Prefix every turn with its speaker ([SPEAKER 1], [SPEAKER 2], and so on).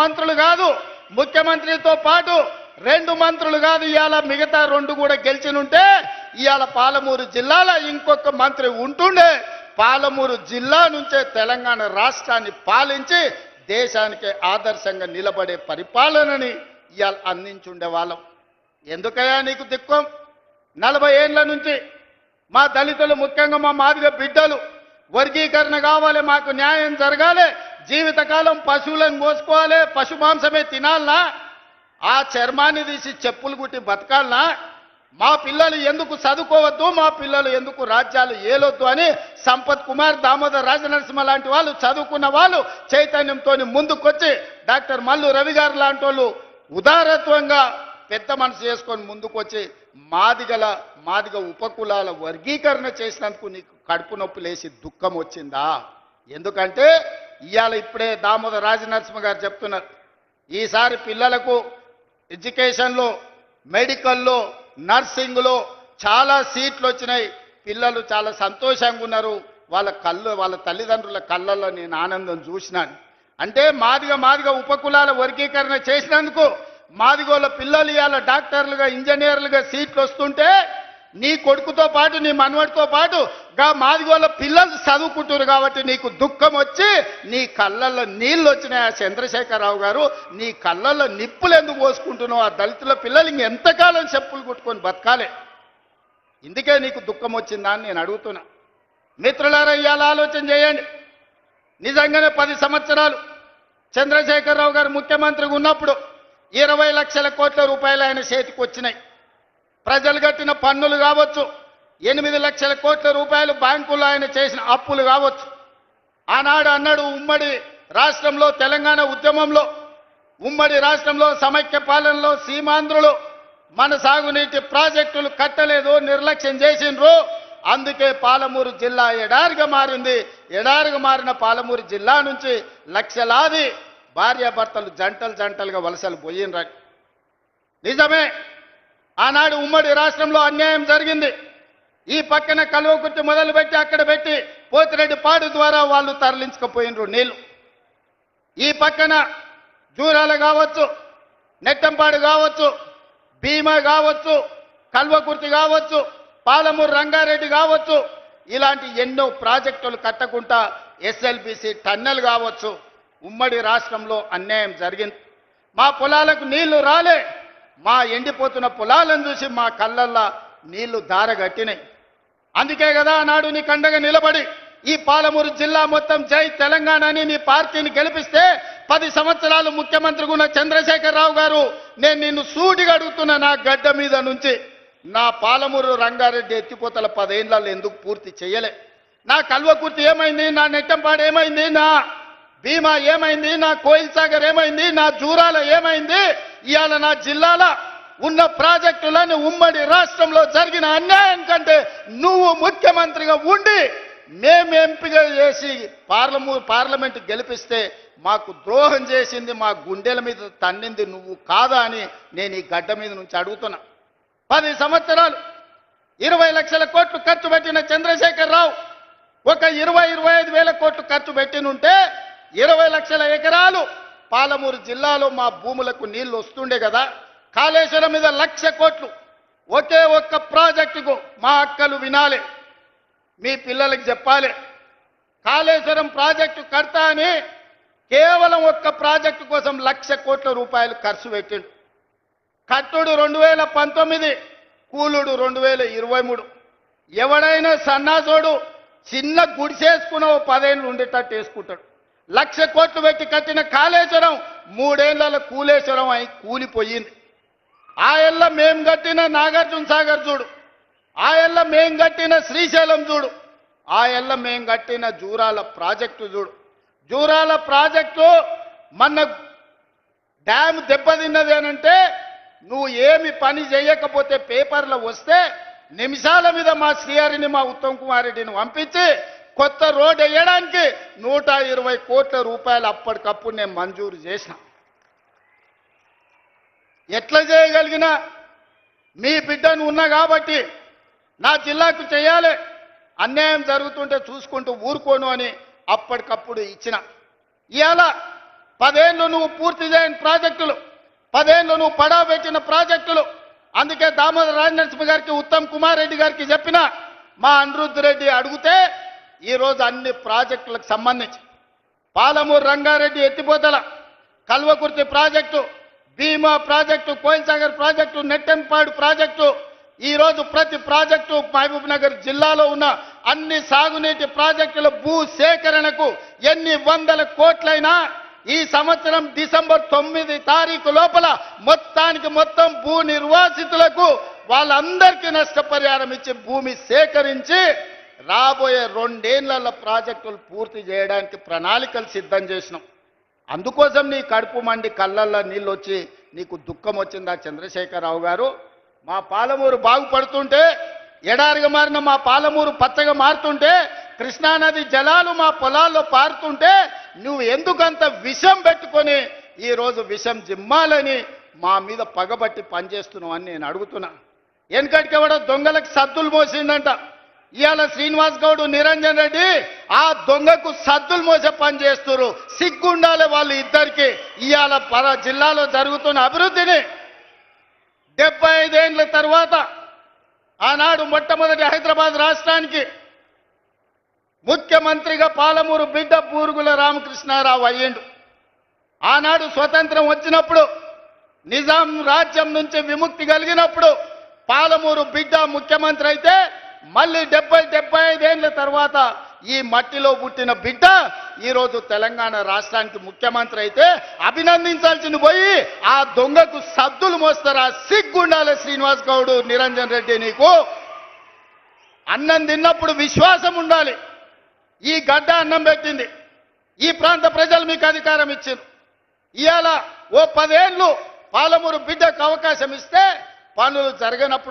[SPEAKER 1] మంత్రులు కాదు, ముఖ్యమంత్రితో పాటు 2 మంత్రులు కాదు, ఇవాళ మిగతా 2 కూడా గెలిచినుంటే ఇవాళ పాలమూరు జిల్లాలో ఇంకొక మంత్రి ఉంటుండే పాలమూరు జిల్లా నుంచే తెలంగాణ రాష్ట్రాన్ని పాలించి దేశానికి ఆదర్శంగా నిలబడే పరిపాలనని ఇవాళ అందించుండే వాళ్ళం. ఎందుకయ్యా నీకు దిక్కం? 40 ఏళ్ల నుంచి మా దళితులు, ముఖ్యంగా మా మాదిగ బిడ్డలు వర్గీకరణ కావాలి, మాకు న్యాయం జరగాలి, జీవితకాలం పశువులను మోసుకోవాలి, పశు మాంసమే తినాలనా, ఆ చర్మాన్ని తీసి చెప్పులు కుట్టి బతకాలనా, మా పిల్లలు ఎందుకు చదువుకోవద్దు, మా పిల్లలు ఎందుకు రాజ్యాలు ఏలొద్దు అని సంపత్ కుమార్, దామోదర్ రాజనరసింహ లాంటి వాళ్ళు, చదువుకున్న వాళ్ళు చైతన్యంతో ముందుకొచ్చి డాక్టర్ మల్లు రవి గారు లాంటి వాళ్ళు ఉదారత్వంగా పెద్ద మనసు చేసుకొని ముందుకొచ్చి మాదిగ ఉపకులాల వర్గీకరణ చేసినందుకు నీకు కడుపు నొప్పి లేచి దుఃఖం వచ్చిందా? ఎందుకంటే ఇవాళ ఇప్పుడే దామోదర్ రాజనరసింహ గారు చెప్తున్నారు, ఈసారి పిల్లలకు ఎడ్యుకేషన్లో, మెడికల్లో, నర్సింగ్లో చాలా సీట్లు వచ్చినాయి. పిల్లలు చాలా సంతోషంగా ఉన్నారు. వాళ్ళ తల్లిదండ్రుల కళ్ళల్లో నేను ఆనందం చూసినాను. అంటే మాదిగ ఉపకులాల వర్గీకరణ చేసినందుకు మాదిగోళ్ళ పిల్లలు ఇవాళ డాక్టర్లుగా, ఇంజనీర్లుగా సీట్లు వస్తుంటే నీ కొడుకుతో పాటు, నీ మనవడితో పాటు మాదిగోళ్ళ పిల్లలు చదువుకుంటారు కాబట్టి నీకు దుఃఖం వచ్చి నీ కళ్ళల్లో నీళ్ళు వచ్చినాయి. ఆ చంద్రశేఖరరావు గారు, నీ కళ్ళల్లో నిప్పులు ఎందుకు పోసుకుంటున్నావు? ఆ దళితుల పిల్లలు ఇంకెంతకాలం చెప్పులు కుట్టుకొని బతకాలి? ఇందుకే నీకు దుఃఖం వచ్చిందా అని నేను అడుగుతున్నా. మిత్రులారా, ఇవాళ ఆలోచన చేయండి. నిజంగానే 10 సంవత్సరాలు చంద్రశేఖరరావు గారు ముఖ్యమంత్రిగా ఉన్నప్పుడు 20 లక్షల కోట్ల రూపాయలు ఆయన చేతికి వచ్చినాయి. ప్రజలు కట్టిన పన్నులు కావచ్చు, 8 లక్షల కోట్ల రూపాయలు బ్యాంకుల్లో ఆయన చేసిన అప్పులు కావచ్చు. ఆనాడు అన్నాడు, ఉమ్మడి రాష్ట్రంలో, తెలంగాణ ఉద్యమంలో, ఉమ్మడి రాష్ట్రంలో సమైక్య పాలనలో సీమాంధ్రులు మన సాగునీటి ప్రాజెక్టులు కట్టలేదు, నిర్లక్ష్యం చేసిండ్రు, అందుకే పాలమూరు జిల్లా ఎడారిగా మారింది. ఎడారిగా మారిన పాలమూరు జిల్లా నుంచి లక్షలాది భార్యాభర్తలు జంటలుగా వలసలు పోయినరని. నిజమే, ఆనాడు ఉమ్మడి రాష్ట్రంలో అన్యాయం జరిగింది. ఈ పక్కన కల్వకుర్తి మొదలుపెట్టి అక్కడ పెట్టి పోతిరెడ్డిపాడు ద్వారా వాళ్ళు తరలించకపోయినరు నీళ్లు. ఈ పక్కన జూరాల కావచ్చు, నెట్టంపాడు కావచ్చు, భీమా కావచ్చు, కల్వకుర్తి కావచ్చు, పాలమూరు రంగారెడ్డి కావచ్చు, ఇలాంటి ఎన్నో ప్రాజెక్టులు కట్టకుండా ఎస్ఎల్బిసి టన్నెల్ కావచ్చు, ఉమ్మడి రాష్ట్రంలో అన్యాయం జరిగింది. మా పొలాలకు నీళ్లు రాలే, మా ఎండిపోతున్న పొలాలను చూసి మా కళ్ళల్లో నీళ్లు దారగట్టినాయి. అందుకే కదా నాడు నీ కండగా నిలబడి ఈ పాలమూరు జిల్లా మొత్తం జై తెలంగాణ అని నీ పార్టీని గెలిపిస్తే 10 సంవత్సరాలు ముఖ్యమంత్రిగా ఉన్న చంద్రశేఖరరావు గారు, నేను నిన్ను సూటిగా అడుగుతున్నా, నా గడ్డ మీద నుంచి నా పాలమూరు రంగారెడ్డి ఎత్తిపోతల 10 ఏళ్లలో ఎందుకు పూర్తి చేయలే? నా కల్వకుర్తి ఏమైంది? నా నెట్టంపాడు ఏమైంది? నా భీమా ఏమైంది? నా కోయిల్ సాగర్ ఏమైంది? నా జూరాల ఏమైంది? ఇవాళ నా జిల్లాలో ఉన్న ప్రాజెక్టులను ఉమ్మడి రాష్ట్రంలో జరిగిన అన్యాయం కంటే నువ్వు ముఖ్యమంత్రిగా ఉండి మేము ఎంపిక చేసి పార్లమెంట్ గెలిపిస్తే మాకు ద్రోహం చేసింది, మా గుండెల మీద తన్నింది నువ్వు కాదా అని నేను ఈ గడ్డ మీద నుంచి అడుగుతున్నా. 10 సంవత్సరాలు 20 లక్షల కోట్లు ఖర్చు పెట్టిన చంద్రశేఖరరావు ఒక 20-25 వేల కోట్లు ఖర్చు పెట్టినుంటే 20 లక్షల ఎకరాలు పాలమూరు జిల్లాలో మా భూములకు నీళ్లు వస్తుండే కదా. కాళేశ్వరం మీద 1,00,000 కోట్లు ఒకే ఒక్క ప్రాజెక్టుకు మా అక్కలు వినాలి, మీ పిల్లలకి చెప్పాలి. కాళేశ్వరం ప్రాజెక్టు కడతా అని కేవలం ఒక్క ప్రాజెక్టు కోసం 1,00,000 కోట్ల రూపాయలు ఖర్చు పెట్టిండు. కట్టుడు 2019, కూలుడు 2023. ఎవడైనా సన్నాసోడు చిన్న గుడిసేసుకున్న 10 ఏళ్ళు ఉండేటట్టు వేసుకుంటాడు. 1,00,000 కోట్లు పెట్టి కట్టిన కాళేశ్వరం 3 ఏళ్ల కూలేశ్వరం అయి కూలిపోయింది. ఆ ఏళ్ళ మేం కట్టిన నాగార్జున సాగర్ చూడు, ఆ ఏళ్ళ మేం కట్టిన శ్రీశైలం చూడు, ఆ ఏళ్ళ మేం కట్టిన జూరాల ప్రాజెక్టు చూడు. జూరాల ప్రాజెక్టు మన డ్యామ్ దెబ్బతిన్నది అనంటే నువ్వు ఏమి పని చేయకపోతే పేపర్లో వస్తే నిమిషాల మీద మా శ్రీహరిని, మా ఉత్తమ్ కుమార్ రెడ్డిని పంపించి కొత్త రోడ్ వేయడానికి 120 కోట్ల రూపాయలు అప్పటికప్పుడు నేను మంజూరు చేసిన. ఎట్లా చేయగలిగినా మీ బిడ్డను ఉన్నా కాబట్టి నా జిల్లాకు చేయాలి, అన్యాయం జరుగుతుంటే చూసుకుంటూ ఊరుకోను అని అప్పటికప్పుడు ఇచ్చిన. ఇవాళ 10 ఏళ్ళు నువ్వు పూర్తి చేయని ప్రాజెక్టులు, 10 ఏళ్ళు నువ్వు పడా పెట్టిన ప్రాజెక్టులు. అందుకే దామోదర రాజనరసింహ గారికి, ఉత్తమ్ కుమార్ రెడ్డి గారికి చెప్పిన, మా అనిరుద్ధ్ రెడ్డి అడిగితే ఈరోజు అన్ని ప్రాజెక్టులకు సంబంధించి పాలమూరు రంగారెడ్డి ఎత్తిపోతల, Kalwakurthy project, Bhima project, Koilsagar project, Nettempadu project, ఈరోజు ప్రతి ప్రాజెక్టు మహబూబ్ నగర్ జిల్లాలో ఉన్న అన్ని సాగునీటి ప్రాజెక్టుల భూ సేకరణకు ఎన్ని వందల కోట్లైనా ఈ సంవత్సరం డిసెంబర్ 9 తారీఖు లోపల మొత్తం భూ నిర్వాసితులకు వాళ్ళందరికీ నష్టపరిహారం ఇచ్చి భూమి సేకరించి రాబోయే 2 ఏళ్ల ప్రాజెక్టులు పూర్తి చేయడానికి ప్రణాళికలు సిద్ధం చేసినాం. అందుకోసం నీ కడుపు మండి కళ్ళల్లో నీళ్ళు వచ్చి నీకు దుఃఖం వచ్చిందా చంద్రశేఖరరావు గారు? మా పాలమూరు బాగుపడుతుంటే, ఎడారిగా మారిన మా పాలమూరు పచ్చగా మారుతుంటే, కృష్ణానది జలాలు మా పొలాల్లో పారుతుంటే నువ్వు ఎందుకంత విషం పెట్టుకొని ఈరోజు విషం జిమ్మాలని మా మీద పగబట్టి పనిచేస్తున్నావు అని నేను అడుగుతున్నా. వెనకటికి ఎవడో దొంగలకు సద్దులు మోసిందంట. ఇవాళ శ్రీనివాస్ గౌడ్, నిరంజన్ రెడ్డి ఆ దొంగకు సద్దులు మోసే పని చేస్తున్నారు. సిగ్గుండాలి వాళ్ళు ఇద్దరికి. ఇవాళ జిల్లాలో జరుగుతున్న అభివృద్ధిని 75 ఏళ్ల తర్వాత ఆనాడు మొట్టమొదటి హైదరాబాద్ రాష్ట్రానికి ముఖ్యమంత్రిగా పాలమూరు బిడ్డ బూరుగుల రామకృష్ణారావు అయ్యిండు. ఆనాడు స్వతంత్రం వచ్చినప్పుడు, నిజాం రాజ్యం నుంచి విముక్తి కలిగినప్పుడు పాలమూరు బిడ్డ ముఖ్యమంత్రి అయితే, మళ్ళీ 75 ఏళ్ల తర్వాత ఈ మట్టిలో పుట్టిన బిడ్డ ఈరోజు తెలంగాణ రాష్ట్రానికి ముఖ్యమంత్రి అయితే అభినందించాల్సింది పోయి ఆ దొంగకు సద్దులు మోస్తారా? సిగ్గుండాలి శ్రీనివాస్ గౌడ్, నిరంజన్ రెడ్డి. నీకు అన్నం తిన్నప్పుడు విశ్వాసం ఉండాలి. ఈ గడ్డ అన్నం పెట్టింది, ఈ ప్రాంత ప్రజలు మీకు అధికారం ఇచ్చింది. ఇవాళ ఓ 10 ఏళ్ళు పాలమూరు బిడ్డకు అవకాశం ఇస్తే పనులు జరగనప్పుడు